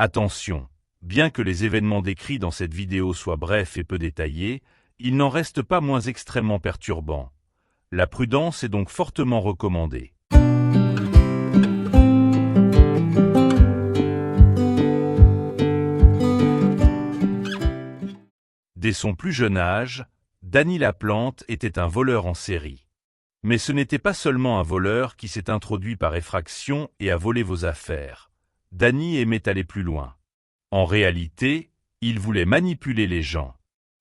Attention, bien que les événements décrits dans cette vidéo soient brefs et peu détaillés, ils n'en restent pas moins extrêmement perturbants. La prudence est donc fortement recommandée. Dès son plus jeune âge, Danny Laplante était un voleur en série. Mais ce n'était pas seulement un voleur qui s'est introduit par effraction et a volé vos affaires. Danny aimait aller plus loin. En réalité, il voulait manipuler les gens.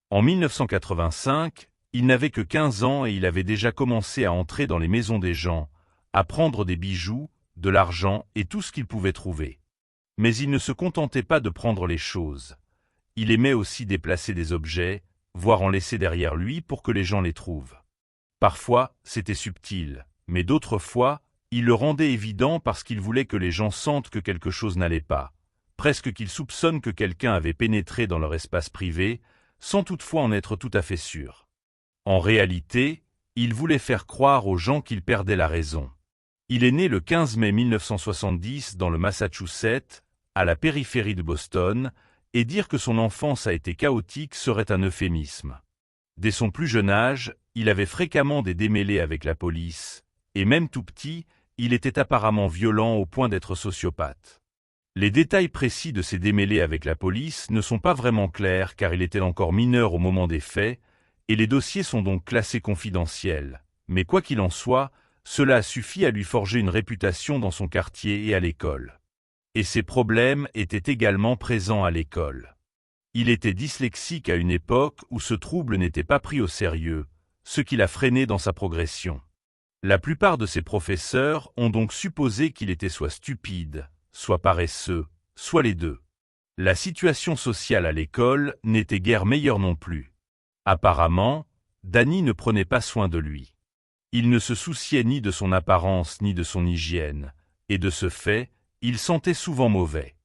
En 1985, il n'avait que 15 ans et il avait déjà commencé à entrer dans les maisons des gens, à prendre des bijoux, de l'argent et tout ce qu'il pouvait trouver. Mais il ne se contentait pas de prendre les choses. Il aimait aussi déplacer des objets, voire en laisser derrière lui pour que les gens les trouvent. Parfois, c'était subtil, mais d'autres fois, il le rendait évident parce qu'il voulait que les gens sentent que quelque chose n'allait pas, presque qu'ils soupçonnent que quelqu'un avait pénétré dans leur espace privé, sans toutefois en être tout à fait sûr. En réalité, il voulait faire croire aux gens qu'il perdait la raison. Il est né le 15 mai 1970 dans le Massachusetts, à la périphérie de Boston, et dire que son enfance a été chaotique serait un euphémisme. Dès son plus jeune âge, il avait fréquemment des démêlés avec la police, et même tout petit, il était apparemment violent au point d'être sociopathe. Les détails précis de ces démêlés avec la police ne sont pas vraiment clairs car il était encore mineur au moment des faits, et les dossiers sont donc classés confidentiels. Mais quoi qu'il en soit, cela a suffi à lui forger une réputation dans son quartier et à l'école. Et ses problèmes étaient également présents à l'école. Il était dyslexique à une époque où ce trouble n'était pas pris au sérieux, ce qui l'a freiné dans sa progression. La plupart de ses professeurs ont donc supposé qu'il était soit stupide, soit paresseux, soit les deux. La situation sociale à l'école n'était guère meilleure non plus. Apparemment, Danny ne prenait pas soin de lui. Il ne se souciait ni de son apparence ni de son hygiène, et de ce fait, il sentait souvent mauvais.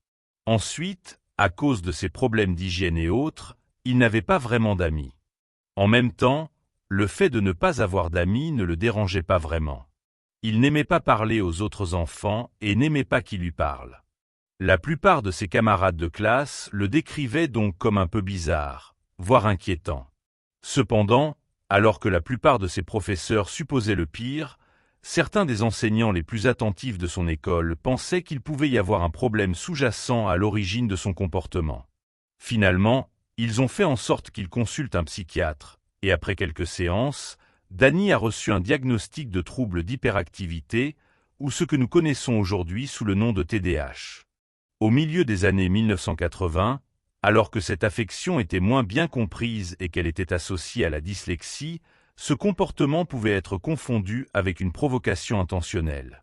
Ensuite, à cause de ses problèmes d'hygiène et autres, il n'avait pas vraiment d'amis. En même temps, le fait de ne pas avoir d'amis ne le dérangeait pas vraiment. Il n'aimait pas parler aux autres enfants et n'aimait pas qu'ils lui parlent. La plupart de ses camarades de classe le décrivaient donc comme un peu bizarre, voire inquiétant. Cependant, alors que la plupart de ses professeurs supposaient le pire, certains des enseignants les plus attentifs de son école pensaient qu'il pouvait y avoir un problème sous-jacent à l'origine de son comportement. Finalement, ils ont fait en sorte qu'il consulte un psychiatre, et après quelques séances, Danny a reçu un diagnostic de trouble d'hyperactivité, ou ce que nous connaissons aujourd'hui sous le nom de TDAH. Au milieu des années 1980, alors que cette affection était moins bien comprise et qu'elle était associée à la dyslexie, ce comportement pouvait être confondu avec une provocation intentionnelle.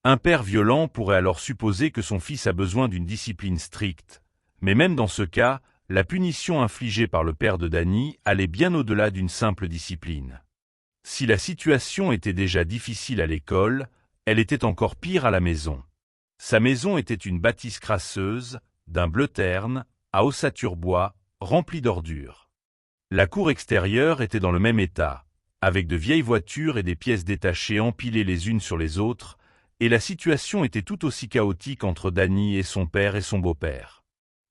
Un père violent pourrait alors supposer que son fils a besoin d'une discipline stricte, mais même dans ce cas, la punition infligée par le père de Danny allait bien au-delà d'une simple discipline. Si la situation était déjà difficile à l'école, elle était encore pire à la maison. Sa maison était une bâtisse crasseuse, d'un bleu terne, à ossature bois, remplie d'ordures. La cour extérieure était dans le même état, avec de vieilles voitures et des pièces détachées empilées les unes sur les autres, et la situation était tout aussi chaotique entre Danny et son père et son beau-père.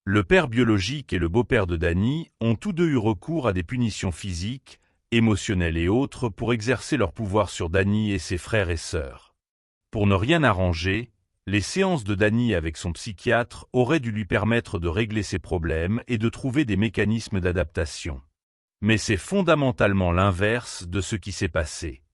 Le père biologique et le beau-père de Danny ont tous deux eu recours à des punitions physiques, émotionnelles et autres pour exercer leur pouvoir sur Danny et ses frères et sœurs. Pour ne rien arranger, les séances de Danny avec son psychiatre auraient dû lui permettre de régler ses problèmes et de trouver des mécanismes d'adaptation. Mais c'est fondamentalement l'inverse de ce qui s'est passé.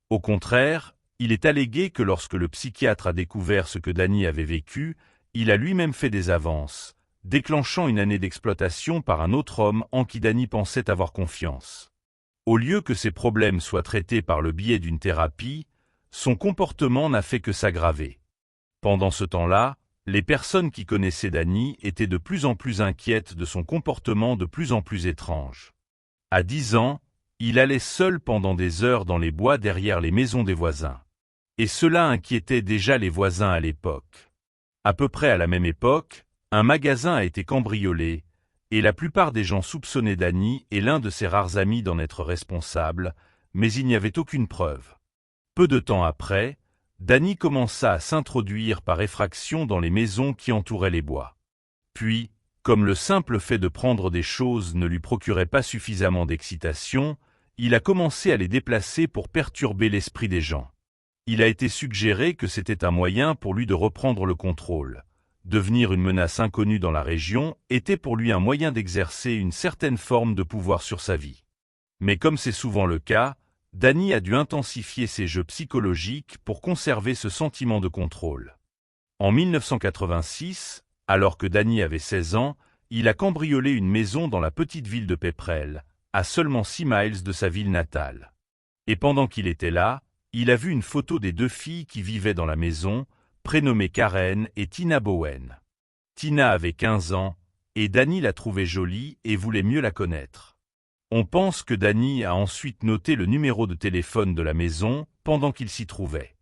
Au contraire, il est allégué que lorsque le psychiatre a découvert ce que Danny avait vécu, il a lui-même fait des avances, déclenchant une année d'exploitation par un autre homme en qui Danny pensait avoir confiance. Au lieu que ses problèmes soient traités par le biais d'une thérapie, son comportement n'a fait que s'aggraver. Pendant ce temps-là, les personnes qui connaissaient Danny étaient de plus en plus inquiètes de son comportement de plus en plus étrange. À 10 ans, il allait seul pendant des heures dans les bois derrière les maisons des voisins. Et cela inquiétait déjà les voisins à l'époque. À peu près à la même époque, un magasin a été cambriolé, et la plupart des gens soupçonnaient Danny et l'un de ses rares amis d'en être responsable, mais il n'y avait aucune preuve. Peu de temps après, Danny commença à s'introduire par effraction dans les maisons qui entouraient les bois. Puis, comme le simple fait de prendre des choses ne lui procurait pas suffisamment d'excitation, il a commencé à les déplacer pour perturber l'esprit des gens. Il a été suggéré que c'était un moyen pour lui de reprendre le contrôle. Devenir une menace inconnue dans la région était pour lui un moyen d'exercer une certaine forme de pouvoir sur sa vie. Mais comme c'est souvent le cas, Danny a dû intensifier ses jeux psychologiques pour conserver ce sentiment de contrôle. En 1986, alors que Danny avait 16 ans, il a cambriolé une maison dans la petite ville de Pepperell, à seulement 6 miles de sa ville natale. Et pendant qu'il était là, il a vu une photo des 2 filles qui vivaient dans la maison, prénommées Karen et Tina Bowen. Tina avait 15 ans, et Danny la trouvait jolie et voulait mieux la connaître. On pense que Danny a ensuite noté le numéro de téléphone de la maison pendant qu'il s'y trouvait.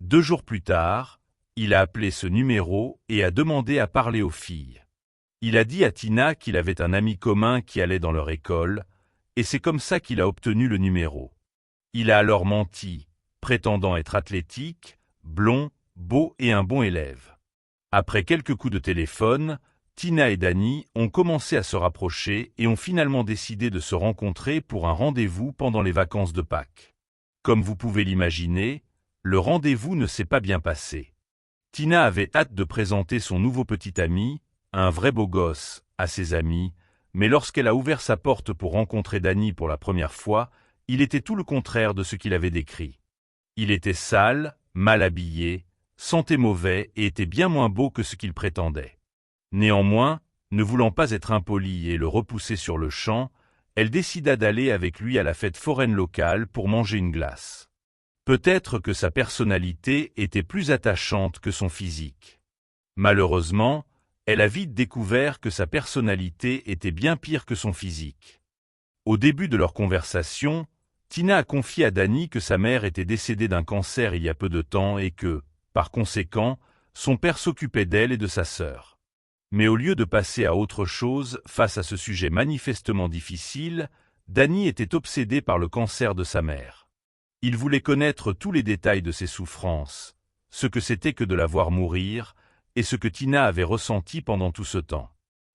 2 jours plus tard, il a appelé ce numéro et a demandé à parler aux filles. Il a dit à Tina qu'il avait un ami commun qui allait dans leur école, et c'est comme ça qu'il a obtenu le numéro. Il a alors menti, prétendant être athlétique, blond, beau et un bon élève. Après quelques coups de téléphone, Tina et Danny ont commencé à se rapprocher et ont finalement décidé de se rencontrer pour un rendez-vous pendant les vacances de Pâques. Comme vous pouvez l'imaginer, le rendez-vous ne s'est pas bien passé. Tina avait hâte de présenter son nouveau petit ami, un vrai beau gosse, à ses amis, mais lorsqu'elle a ouvert sa porte pour rencontrer Danny pour la première fois, il était tout le contraire de ce qu'il avait décrit. Il était sale, mal habillé, sentait mauvais et était bien moins beau que ce qu'il prétendait. Néanmoins, ne voulant pas être impolie et le repousser sur le champ, elle décida d'aller avec lui à la fête foraine locale pour manger une glace. Peut-être que sa personnalité était plus attachante que son physique. Malheureusement, elle a vite découvert que sa personnalité était bien pire que son physique. Au début de leur conversation, Tina a confié à Danny que sa mère était décédée d'un cancer il y a peu de temps et que, par conséquent, son père s'occupait d'elle et de sa sœur. Mais au lieu de passer à autre chose face à ce sujet manifestement difficile, Danny était obsédé par le cancer de sa mère. Il voulait connaître tous les détails de ses souffrances, ce que c'était que de la voir mourir, et ce que Tina avait ressenti pendant tout ce temps.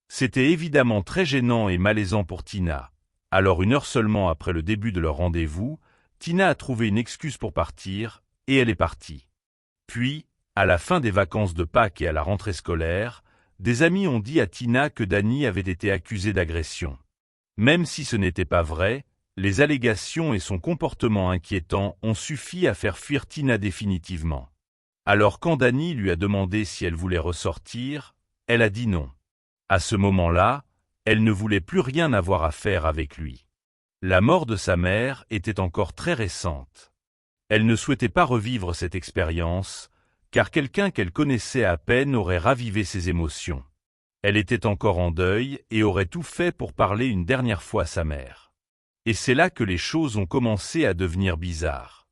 C'était évidemment très gênant et malaisant pour Tina. Alors 1 heure seulement après le début de leur rendez-vous, Tina a trouvé une excuse pour partir, et elle est partie. Puis, à la fin des vacances de Pâques et à la rentrée scolaire, des amis ont dit à Tina que Danny avait été accusé d'agression. Même si ce n'était pas vrai, les allégations et son comportement inquiétant ont suffi à faire fuir Tina définitivement. Alors quand Danny lui a demandé si elle voulait ressortir, elle a dit non. À ce moment-là, elle ne voulait plus rien avoir à faire avec lui. La mort de sa mère était encore très récente. Elle ne souhaitait pas revivre cette expérience, car quelqu'un qu'elle connaissait à peine aurait ravivé ses émotions. Elle était encore en deuil et aurait tout fait pour parler une dernière fois à sa mère. Et c'est là que les choses ont commencé à devenir bizarres.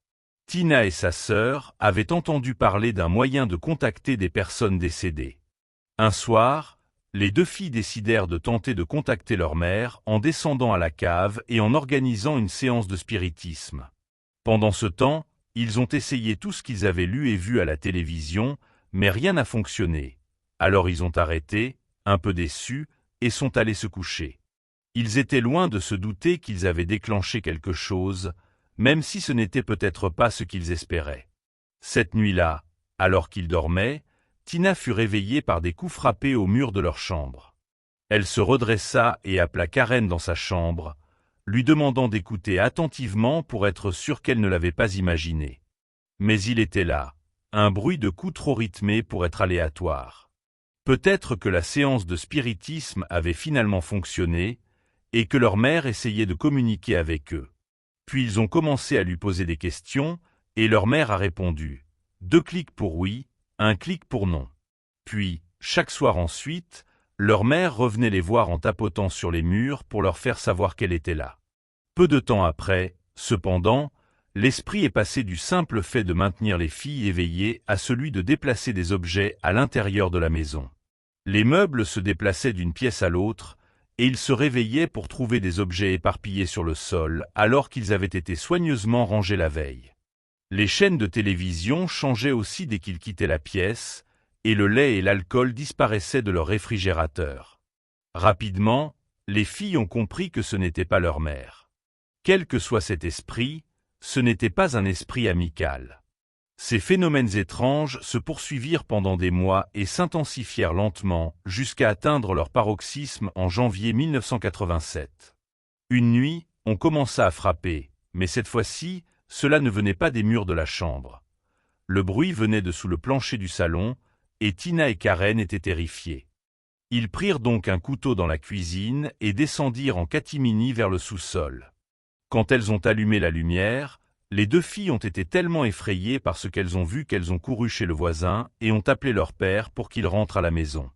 Tina et sa sœur avaient entendu parler d'un moyen de contacter des personnes décédées. Un soir, les 2 filles décidèrent de tenter de contacter leur mère en descendant à la cave et en organisant une séance de spiritisme. Pendant ce temps, ils ont essayé tout ce qu'ils avaient lu et vu à la télévision, mais rien n'a fonctionné. Alors ils ont arrêté, un peu déçus, et sont allés se coucher. Ils étaient loin de se douter qu'ils avaient déclenché quelque chose, même si ce n'était peut-être pas ce qu'ils espéraient. Cette nuit-là, alors qu'ils dormaient, Tina fut réveillée par des coups frappés au mur de leur chambre. Elle se redressa et appela Karen dans sa chambre, lui demandant d'écouter attentivement pour être sûre qu'elle ne l'avait pas imaginé. Mais il était là, un bruit de coups trop rythmé pour être aléatoire. Peut-être que la séance de spiritisme avait finalement fonctionné, et que leur mère essayait de communiquer avec eux. Puis ils ont commencé à lui poser des questions, et leur mère a répondu. 2 clics pour oui, 1 clic pour non. Puis, chaque soir ensuite, leur mère revenait les voir en tapotant sur les murs pour leur faire savoir qu'elle était là. Peu de temps après, cependant, l'esprit est passé du simple fait de maintenir les filles éveillées à celui de déplacer des objets à l'intérieur de la maison. Les meubles se déplaçaient d'une pièce à l'autre, et ils se réveillaient pour trouver des objets éparpillés sur le sol alors qu'ils avaient été soigneusement rangés la veille. Les chaînes de télévision changeaient aussi dès qu'ils quittaient la pièce, et le lait et l'alcool disparaissaient de leur réfrigérateur. Rapidement, les filles ont compris que ce n'était pas leur mère. Quel que soit cet esprit, ce n'était pas un esprit amical. Ces phénomènes étranges se poursuivirent pendant des mois et s'intensifièrent lentement jusqu'à atteindre leur paroxysme en janvier 1987. Une nuit, on commença à frapper, mais cette fois-ci, cela ne venait pas des murs de la chambre. Le bruit venait de sous le plancher du salon, et Tina et Karen étaient terrifiés. Ils prirent donc un couteau dans la cuisine et descendirent en catimini vers le sous-sol. Quand elles ont allumé la lumière, les deux filles ont été tellement effrayées par ce qu'elles ont vu qu'elles ont couru chez le voisin et ont appelé leur père pour qu'il rentre à la maison.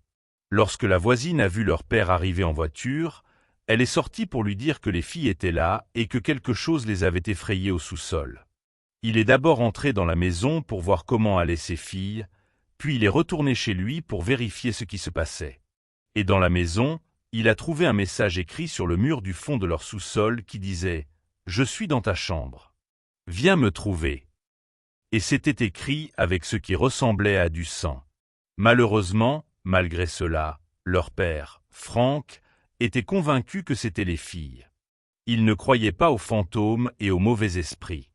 Lorsque la voisine a vu leur père arriver en voiture, elle est sortie pour lui dire que les filles étaient là et que quelque chose les avait effrayées au sous-sol. Il est d'abord entré dans la maison pour voir comment allaient ses filles, puis il est retourné chez lui pour vérifier ce qui se passait. Et dans la maison, il a trouvé un message écrit sur le mur du fond de leur sous-sol qui disait « Je suis dans ta chambre. Viens me trouver ». Et c'était écrit avec ce qui ressemblait à du sang. Malheureusement, malgré cela, leur père, Frank, était convaincu que c'étaient les filles. Il ne croyait pas aux fantômes et aux mauvais esprits.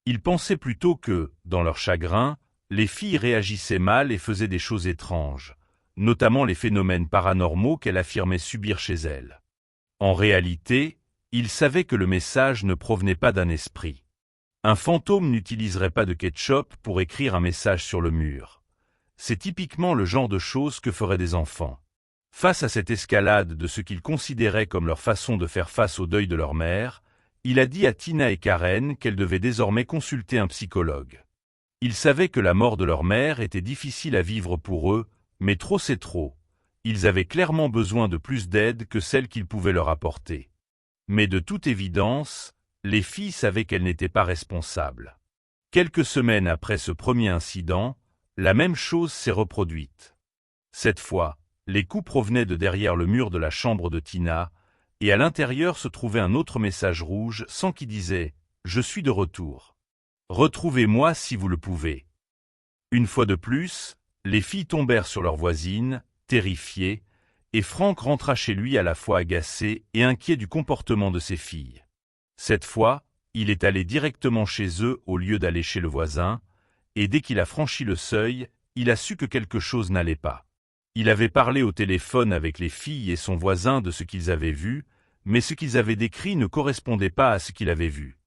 Il pensait plutôt que, dans leur chagrin, les filles réagissaient mal et faisaient des choses étranges, notamment les phénomènes paranormaux qu'elle affirmait subir chez elles. En réalité, il savait que le message ne provenait pas d'un esprit. Un fantôme n'utiliserait pas de ketchup pour écrire un message sur le mur. C'est typiquement le genre de choses que feraient des enfants. Face à cette escalade de ce qu'il considérait comme leur façon de faire face au deuil de leur mère, il a dit à Tina et Karen qu'elles devaient désormais consulter un psychologue. Il savait que la mort de leur mère était difficile à vivre pour eux, mais trop c'est trop. Ils avaient clairement besoin de plus d'aide que celle qu'ils pouvaient leur apporter. Mais de toute évidence, les filles savaient qu'elles n'étaient pas responsables. Quelques semaines après ce premier incident, la même chose s'est reproduite. Cette fois, les coups provenaient de derrière le mur de la chambre de Tina, et à l'intérieur se trouvait un autre message rouge sans qui disait « Je suis de retour. Retrouvez-moi si vous le pouvez ». Une fois de plus, les filles tombèrent sur leur voisine, terrifiées, et Frank rentra chez lui à la fois agacé et inquiet du comportement de ses filles. Cette fois, il est allé directement chez eux au lieu d'aller chez le voisin, et dès qu'il a franchi le seuil, il a su que quelque chose n'allait pas. Il avait parlé au téléphone avec les filles et son voisin de ce qu'ils avaient vu, mais ce qu'ils avaient décrit ne correspondait pas à ce qu'il avait vu.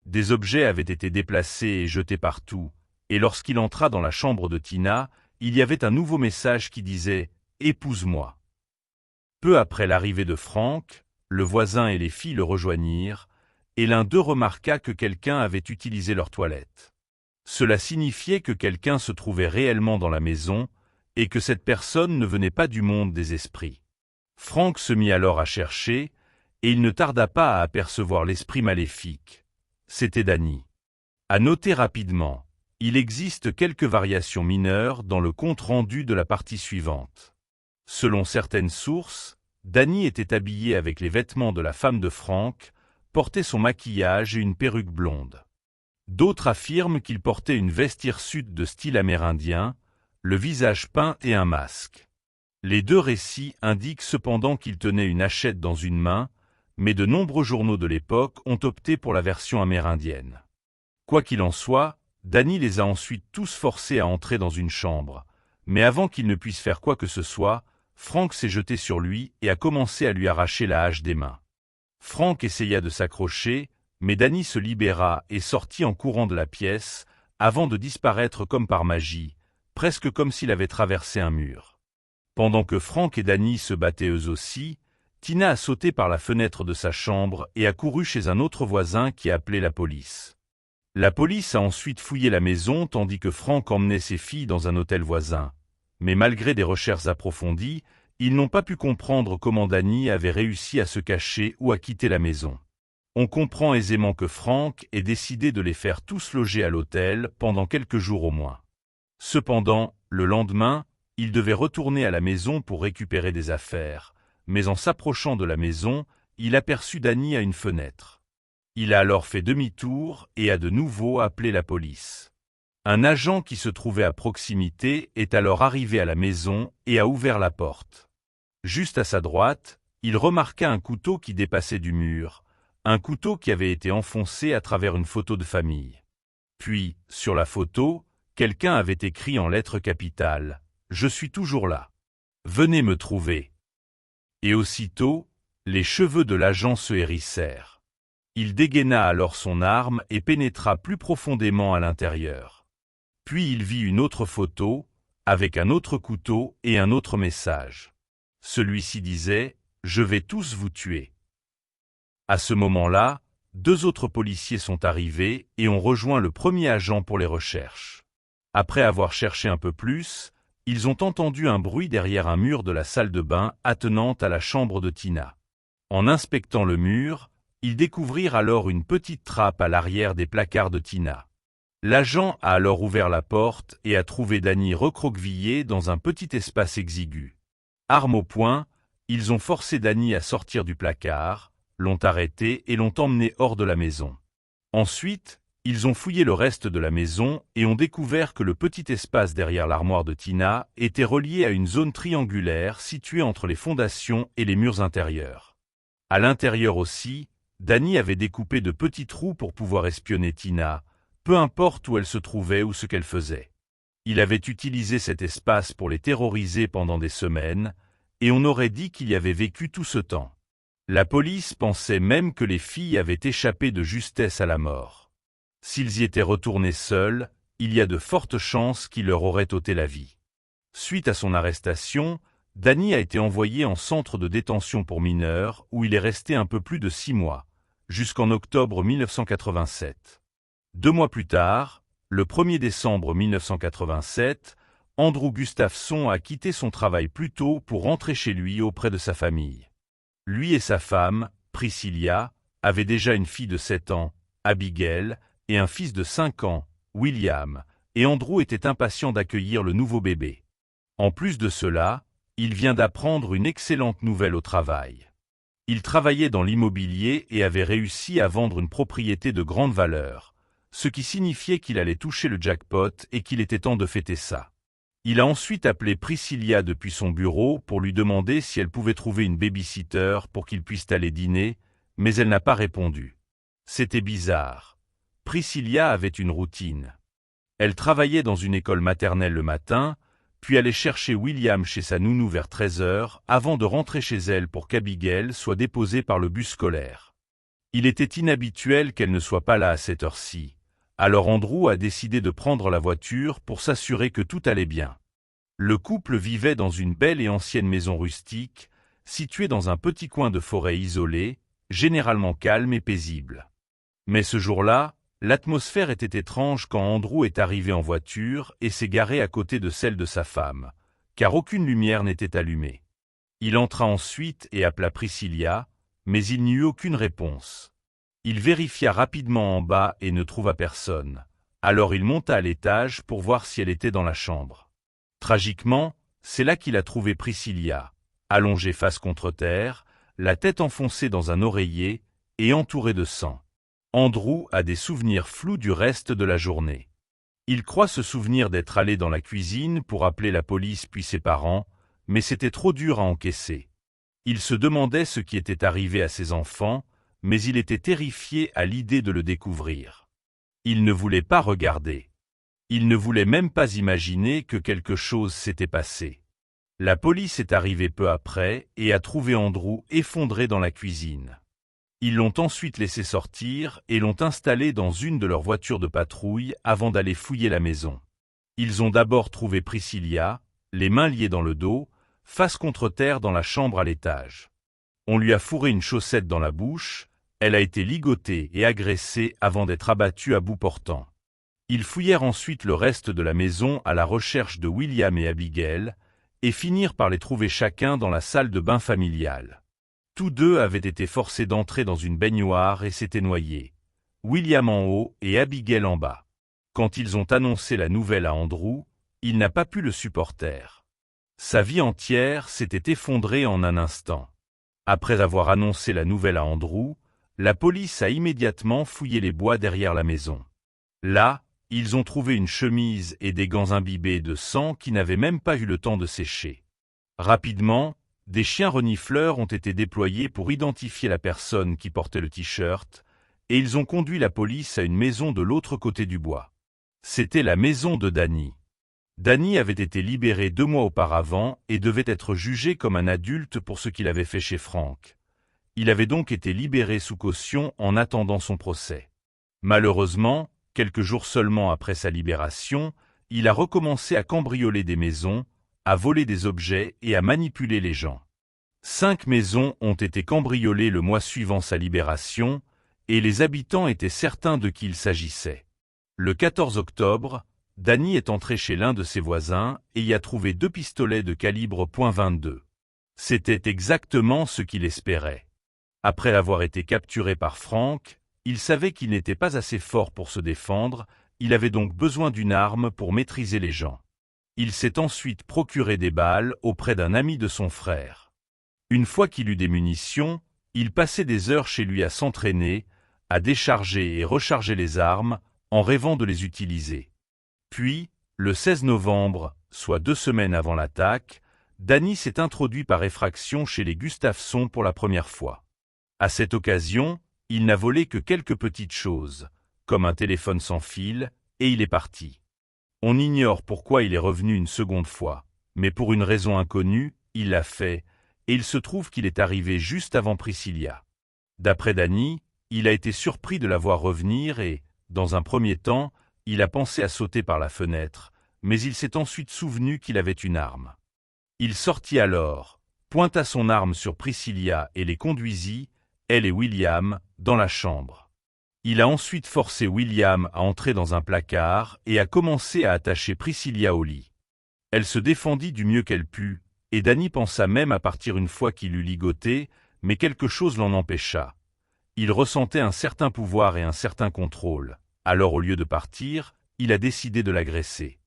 Des objets avaient été déplacés et jetés partout, et lorsqu'il entra dans la chambre de Tina, il y avait un nouveau message qui disait « Épouse-moi ». Peu après l'arrivée de Frank, le voisin et les filles le rejoignirent, et l'un d'eux remarqua que quelqu'un avait utilisé leur toilette. Cela signifiait que quelqu'un se trouvait réellement dans la maison, et que cette personne ne venait pas du monde des esprits. Frank se mit alors à chercher, et il ne tarda pas à apercevoir l'esprit maléfique. C'était Danny. À noter rapidement, il existe quelques variations mineures dans le compte-rendu de la partie suivante. Selon certaines sources, Danny était habillé avec les vêtements de la femme de Frank, portait son maquillage et une perruque blonde. D'autres affirment qu'il portait une veste hirsute de style amérindien, le visage peint et un masque. Les deux récits indiquent cependant qu'il tenait une hachette dans une main, mais de nombreux journaux de l'époque ont opté pour la version amérindienne. Quoi qu'il en soit, Danny les a ensuite tous forcés à entrer dans une chambre, mais avant qu'il ne puisse faire quoi que ce soit, Frank s'est jeté sur lui et a commencé à lui arracher la hache des mains. Frank essaya de s'accrocher, mais Danny se libéra et sortit en courant de la pièce, avant de disparaître comme par magie, presque comme s'il avait traversé un mur. Pendant que Frank et Danny se battaient eux aussi, Tina a sauté par la fenêtre de sa chambre et a couru chez un autre voisin qui a appelé la police. La police a ensuite fouillé la maison tandis que Frank emmenait ses filles dans un hôtel voisin. Mais malgré des recherches approfondies, ils n'ont pas pu comprendre comment Danny avait réussi à se cacher ou à quitter la maison. On comprend aisément que Frank ait décidé de les faire tous loger à l'hôtel pendant quelques jours au moins. Cependant, le lendemain, il devait retourner à la maison pour récupérer des affaires, mais en s'approchant de la maison, il aperçut Danny à une fenêtre. Il a alors fait demi-tour et a de nouveau appelé la police. Un agent qui se trouvait à proximité est alors arrivé à la maison et a ouvert la porte. Juste à sa droite, il remarqua un couteau qui dépassait du mur, un couteau qui avait été enfoncé à travers une photo de famille. Puis, sur la photo, quelqu'un avait écrit en lettres capitales « Je suis toujours là. Venez me trouver ». Et aussitôt, les cheveux de l'agent se hérissèrent. Il dégaina alors son arme et pénétra plus profondément à l'intérieur. Puis il vit une autre photo, avec un autre couteau et un autre message. Celui-ci disait « Je vais tous vous tuer ». À ce moment-là, 2 autres policiers sont arrivés et ont rejoint le premier agent pour les recherches. Après avoir cherché un peu plus, ils ont entendu un bruit derrière un mur de la salle de bain attenante à la chambre de Tina. En inspectant le mur, ils découvrirent alors une petite trappe à l'arrière des placards de Tina. L'agent a alors ouvert la porte et a trouvé Danny recroquevillé dans un petit espace exigu. Arme au poing, ils ont forcé Danny à sortir du placard, l'ont arrêté et l'ont emmené hors de la maison. Ensuite, ils ont fouillé le reste de la maison et ont découvert que le petit espace derrière l'armoire de Tina était relié à une zone triangulaire située entre les fondations et les murs intérieurs. À l'intérieur aussi, Danny avait découpé de petits trous pour pouvoir espionner Tina, peu importe où elle se trouvait ou ce qu'elle faisait. Il avait utilisé cet espace pour les terroriser pendant des semaines, et on aurait dit qu'il y avait vécu tout ce temps. La police pensait même que les filles avaient échappé de justesse à la mort. S'ils y étaient retournés seuls, il y a de fortes chances qu'il leur aurait ôté la vie. Suite à son arrestation, Danny a été envoyé en centre de détention pour mineurs où il est resté un peu plus de 6 mois, jusqu'en octobre 1987. 2 mois plus tard, le 1er décembre 1987, Andrew Gustafson a quitté son travail plus tôt pour rentrer chez lui auprès de sa famille. Lui et sa femme, Priscilla, avaient déjà une fille de 7 ans, Abigail, et un fils de 5 ans, William, et Andrew était impatient d'accueillir le nouveau bébé. En plus de cela, il vient d'apprendre une excellente nouvelle au travail. Il travaillait dans l'immobilier et avait réussi à vendre une propriété de grande valeur, ce qui signifiait qu'il allait toucher le jackpot et qu'il était temps de fêter ça. Il a ensuite appelé Priscilla depuis son bureau pour lui demander si elle pouvait trouver une baby-sitter pour qu'ils puissent aller dîner, mais elle n'a pas répondu. C'était bizarre. Priscilla avait une routine. Elle travaillait dans une école maternelle le matin, puis allait chercher William chez sa nounou vers 13h avant de rentrer chez elle pour qu'Abigail soit déposée par le bus scolaire. Il était inhabituel qu'elle ne soit pas là à cette heure-ci. Alors Andrew a décidé de prendre la voiture pour s'assurer que tout allait bien. Le couple vivait dans une belle et ancienne maison rustique, située dans un petit coin de forêt isolé, généralement calme et paisible. Mais ce jour-là, l'atmosphère était étrange quand Andrew est arrivé en voiture et s'est garé à côté de celle de sa femme, car aucune lumière n'était allumée. Il entra ensuite et appela Priscilla, mais il n'y eut aucune réponse. Il vérifia rapidement en bas et ne trouva personne. Alors il monta à l'étage pour voir si elle était dans la chambre. Tragiquement, c'est là qu'il a trouvé Priscilla, allongée face contre terre, la tête enfoncée dans un oreiller et entourée de sang. Andrew a des souvenirs flous du reste de la journée. Il croit se souvenir d'être allé dans la cuisine pour appeler la police puis ses parents, mais c'était trop dur à encaisser. Il se demandait ce qui était arrivé à ses enfants, mais il était terrifié à l'idée de le découvrir. Il ne voulait pas regarder. Il ne voulait même pas imaginer que quelque chose s'était passé. La police est arrivée peu après et a trouvé Andrew effondré dans la cuisine. Ils l'ont ensuite laissé sortir et l'ont installé dans une de leurs voitures de patrouille avant d'aller fouiller la maison. Ils ont d'abord trouvé Priscilla, les mains liées dans le dos, face contre terre dans la chambre à l'étage. On lui a fourré une chaussette dans la bouche. Elle a été ligotée et agressée avant d'être abattue à bout portant. Ils fouillèrent ensuite le reste de la maison à la recherche de William et Abigail et finirent par les trouver chacun dans la salle de bain familiale. Tous deux avaient été forcés d'entrer dans une baignoire et s'étaient noyés. William en haut et Abigail en bas. Quand ils ont annoncé la nouvelle à Andrew, il n'a pas pu le supporter. Sa vie entière s'était effondrée en un instant. Après avoir annoncé la nouvelle à Andrew, la police a immédiatement fouillé les bois derrière la maison. Là, ils ont trouvé une chemise et des gants imbibés de sang qui n'avaient même pas eu le temps de sécher. Rapidement, des chiens renifleurs ont été déployés pour identifier la personne qui portait le t-shirt, et ils ont conduit la police à une maison de l'autre côté du bois. C'était la maison de Danny. Danny avait été libéré 2 mois auparavant et devait être jugé comme un adulte pour ce qu'il avait fait chez Frank. Il avait donc été libéré sous caution en attendant son procès. Malheureusement, quelques jours seulement après sa libération, il a recommencé à cambrioler des maisons, à voler des objets et à manipuler les gens. 5 maisons ont été cambriolées le mois suivant sa libération, et les habitants étaient certains de qui il s'agissait. Le 14 octobre, Danny est entré chez l'un de ses voisins et y a trouvé 2 pistolets de calibre .22. C'était exactement ce qu'il espérait. Après avoir été capturé par Frank, il savait qu'il n'était pas assez fort pour se défendre, il avait donc besoin d'une arme pour maîtriser les gens. Il s'est ensuite procuré des balles auprès d'un ami de son frère. Une fois qu'il eut des munitions, il passait des heures chez lui à s'entraîner, à décharger et recharger les armes, en rêvant de les utiliser. Puis, le 16 novembre, soit 2 semaines avant l'attaque, Danny s'est introduit par effraction chez les Gustafsson pour la première fois. À cette occasion, il n'a volé que quelques petites choses, comme un téléphone sans fil, et il est parti. On ignore pourquoi il est revenu une seconde fois, mais pour une raison inconnue, il l'a fait, et il se trouve qu'il est arrivé juste avant Priscilla. D'après Danny, il a été surpris de la voir revenir et, dans un premier temps, il a pensé à sauter par la fenêtre, mais il s'est ensuite souvenu qu'il avait une arme. Il sortit alors, pointa son arme sur Priscilla et les conduisit, elle et William, dans la chambre. Il a ensuite forcé William à entrer dans un placard et a commencé à attacher Priscilla au lit. Elle se défendit du mieux qu'elle put, et Danny pensa même à partir une fois qu'il l'eut ligotée, mais quelque chose l'en empêcha. Il ressentait un certain pouvoir et un certain contrôle, alors au lieu de partir, il a décidé de l'agresser.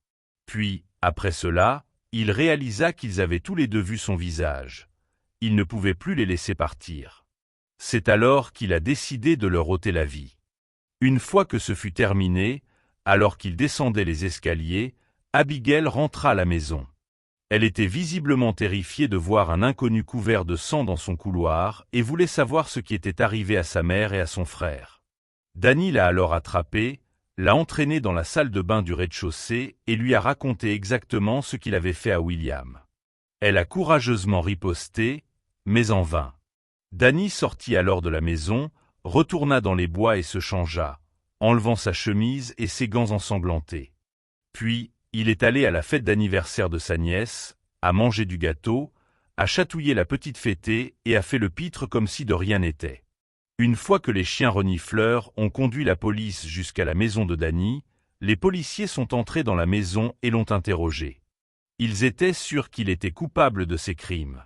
Puis, après cela, il réalisa qu'ils avaient tous les deux vu son visage. Il ne pouvait plus les laisser partir. C'est alors qu'il a décidé de leur ôter la vie. Une fois que ce fut terminé, alors qu'il descendait les escaliers, Abigail rentra à la maison. Elle était visiblement terrifiée de voir un inconnu couvert de sang dans son couloir et voulait savoir ce qui était arrivé à sa mère et à son frère. Danny l'a alors attrapé, l'a entraîné dans la salle de bain du rez-de-chaussée et lui a raconté exactement ce qu'il avait fait à William. Elle a courageusement riposté, mais en vain. Danny sortit alors de la maison, retourna dans les bois et se changea, enlevant sa chemise et ses gants ensanglantés. Puis, il est allé à la fête d'anniversaire de sa nièce, a mangé du gâteau, a chatouillé la petite fêtée et a fait le pitre comme si de rien n'était. Une fois que les chiens renifleurs ont conduit la police jusqu'à la maison de Danny, les policiers sont entrés dans la maison et l'ont interrogé. Ils étaient sûrs qu'il était coupable de ces crimes.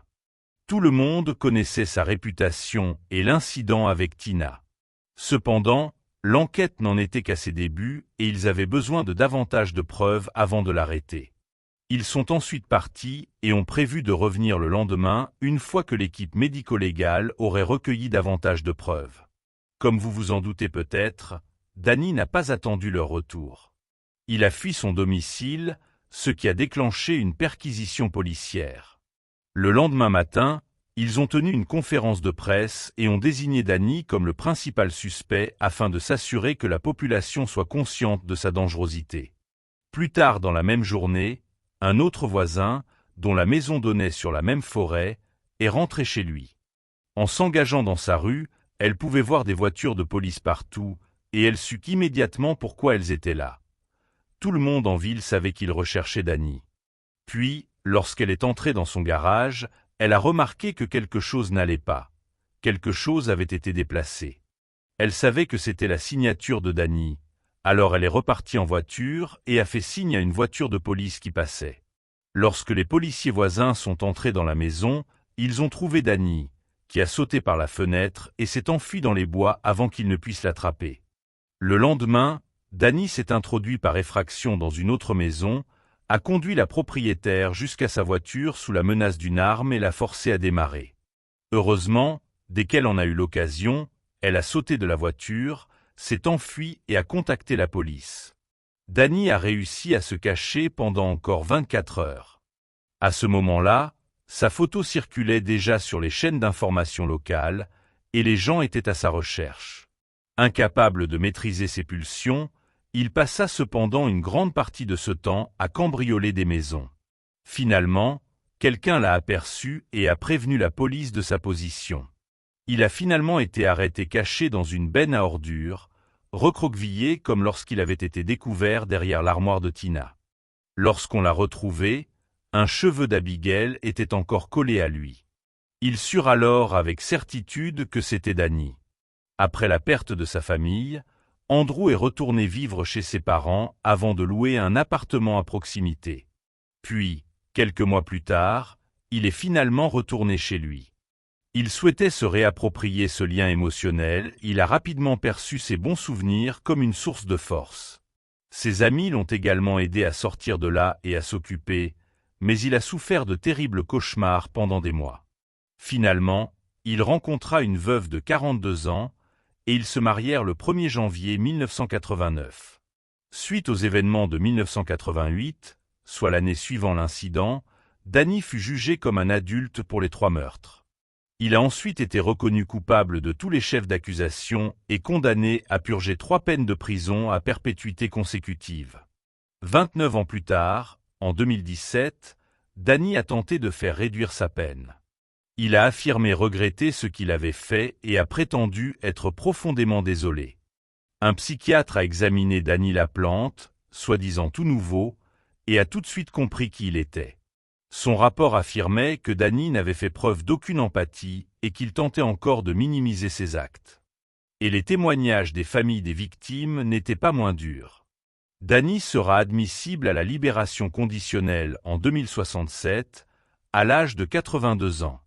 Tout le monde connaissait sa réputation et l'incident avec Tina. Cependant, l'enquête n'en était qu'à ses débuts et ils avaient besoin de davantage de preuves avant de l'arrêter. Ils sont ensuite partis et ont prévu de revenir le lendemain une fois que l'équipe médico-légale aurait recueilli davantage de preuves. Comme vous vous en doutez peut-être, Danny n'a pas attendu leur retour. Il a fui son domicile, ce qui a déclenché une perquisition policière. Le lendemain matin, ils ont tenu une conférence de presse et ont désigné Danny comme le principal suspect afin de s'assurer que la population soit consciente de sa dangerosité. Plus tard dans la même journée, un autre voisin, dont la maison donnait sur la même forêt, est rentré chez lui. En s'engageant dans sa rue, elle pouvait voir des voitures de police partout et elle sut immédiatement pourquoi elles étaient là. Tout le monde en ville savait qu'il recherchait Danny. Puis, lorsqu'elle est entrée dans son garage, elle a remarqué que quelque chose n'allait pas. Quelque chose avait été déplacé. Elle savait que c'était la signature de Danny. Alors elle est repartie en voiture et a fait signe à une voiture de police qui passait. Lorsque les policiers voisins sont entrés dans la maison, ils ont trouvé Danny, qui a sauté par la fenêtre et s'est enfui dans les bois avant qu'ils ne puissent l'attraper. Le lendemain, Danny s'est introduit par effraction dans une autre maison, a conduit la propriétaire jusqu'à sa voiture sous la menace d'une arme et l'a forcée à démarrer. Heureusement, dès qu'elle en a eu l'occasion, elle a sauté de la voiture, s'est enfuie et a contacté la police. Danny a réussi à se cacher pendant encore 24 heures. À ce moment-là, sa photo circulait déjà sur les chaînes d'information locales, et les gens étaient à sa recherche. Incapable de maîtriser ses pulsions, il passa cependant une grande partie de ce temps à cambrioler des maisons. Finalement, quelqu'un l'a aperçu et a prévenu la police de sa position. Il a finalement été arrêté caché dans une benne à ordures, recroquevillé comme lorsqu'il avait été découvert derrière l'armoire de Tina. Lorsqu'on l'a retrouvé, un cheveu d'Abigail était encore collé à lui. Ils surent alors avec certitude que c'était Danny. Après la perte de sa famille, Andrew est retourné vivre chez ses parents avant de louer un appartement à proximité. Puis, quelques mois plus tard, il est finalement retourné chez lui. Il souhaitait se réapproprier ce lien émotionnel, il a rapidement perçu ses bons souvenirs comme une source de force. Ses amis l'ont également aidé à sortir de là et à s'occuper, mais il a souffert de terribles cauchemars pendant des mois. Finalement, il rencontra une veuve de 42 ans, et ils se marièrent le 1er janvier 1989. Suite aux événements de 1988, soit l'année suivant l'incident, Danny fut jugé comme un adulte pour les 3 meurtres. Il a ensuite été reconnu coupable de tous les chefs d'accusation et condamné à purger 3 peines de prison à perpétuité consécutive. 29 ans plus tard, en 2017, Danny a tenté de faire réduire sa peine. Il a affirmé regretter ce qu'il avait fait et a prétendu être profondément désolé. Un psychiatre a examiné Danny Laplante, soi-disant tout nouveau, et a tout de suite compris qui il était. Son rapport affirmait que Danny n'avait fait preuve d'aucune empathie et qu'il tentait encore de minimiser ses actes. Et les témoignages des familles des victimes n'étaient pas moins durs. Danny sera admissible à la libération conditionnelle en 2067, à l'âge de 82 ans.